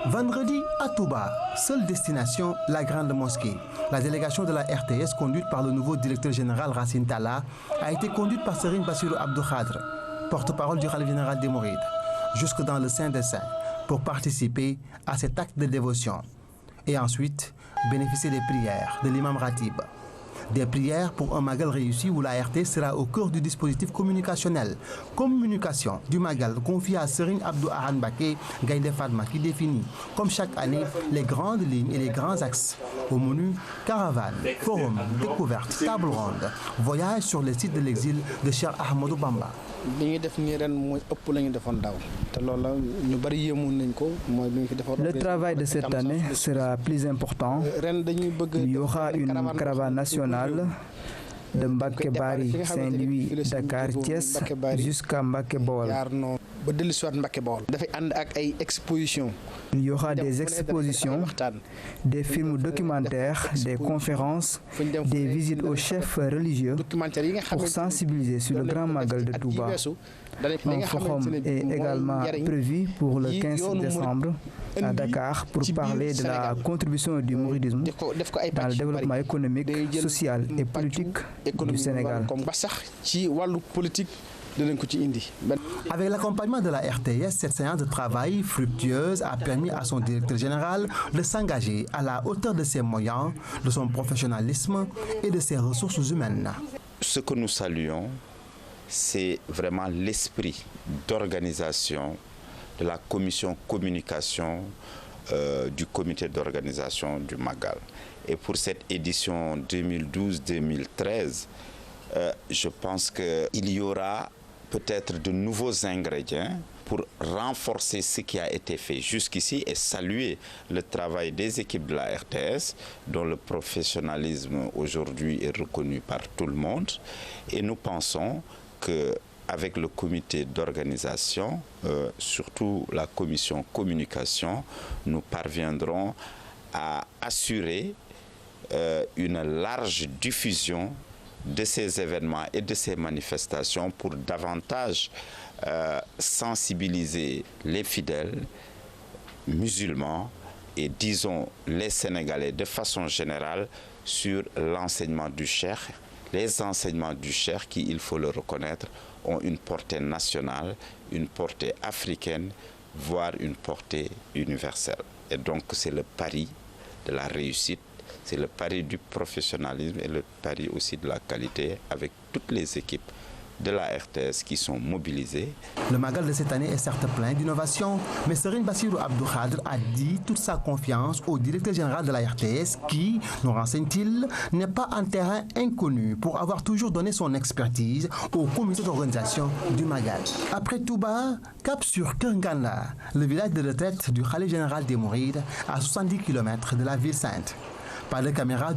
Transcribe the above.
Vendredi à Touba, seule destination, la Grande Mosquée. La délégation de la RTS, conduite par le nouveau directeur général Racine Talla, a été conduite par Serigne Bassirou Abdou Khadre, porte-parole du Khalife général des Mourides, jusque dans le Saint des Saints, pour participer à cet acte de dévotion. Et ensuite, bénéficier des prières de l'imam Ratib. Des prières pour un Magal réussi où la RTS sera au cœur du dispositif communicationnel. Communication du Magal confiée à Serigne Abdou Ahan Mbacké Gaïndé Fatma qui définit, comme chaque année, les grandes lignes et les grands axes. Au menu, caravane, forum, découverte, table ronde, voyage sur le site de l'exil de Cheikh Ahmadou Bamba. Le travail de cette année sera plus important. Il y aura une caravane nationale de Mbacké Bari, Saint-Louis, Dakar, Thiès jusqu'à Mbacké Bawol. Il y aura des expositions, des films documentaires, des conférences, des visites aux chefs religieux pour sensibiliser sur le Grand Magal de Touba. Un forum est également prévu pour le 15 décembre à Dakar pour parler de la contribution du mouridisme dans le développement économique, social et politique du Sénégal. Avec l'accompagnement de la RTS, cette séance de travail fructueuse a permis à son directeur général de s'engager à la hauteur de ses moyens, de son professionnalisme et de ses ressources humaines. Ce que nous saluons, c'est vraiment l'esprit d'organisation de la commission communication du comité d'organisation du Magal. Et pour cette édition 2012-2013, je pense qu'il y aura peut-être de nouveaux ingrédients pour renforcer ce qui a été fait jusqu'ici et saluer le travail des équipes de la RTS, dont le professionnalisme aujourd'hui est reconnu par tout le monde. Et nous pensons qu'avec le comité d'organisation, surtout la commission communication, nous parviendrons à assurer une large diffusion de ces événements et de ces manifestations pour davantage sensibiliser les fidèles musulmans et disons les Sénégalais de façon générale sur l'enseignement du Cheikh. Les enseignements du Cheikh qui, il faut le reconnaître, ont une portée nationale, une portée africaine, voire une portée universelle. Et donc c'est le pari de la réussite. C'est le pari du professionnalisme et le pari aussi de la qualité avec toutes les équipes de la RTS qui sont mobilisées. Le Magal de cette année est certes plein d'innovations, mais Serigne Bassirou Abdou Khadre a dit toute sa confiance au directeur général de la RTS qui, nous renseigne-t-il, n'est pas un terrain inconnu pour avoir toujours donné son expertise au comité d'organisation du Magal. Après Touba, cap sur Kengana, le village de retraite du Khalife général des Mourides à 70 km de la ville sainte. Par les caméras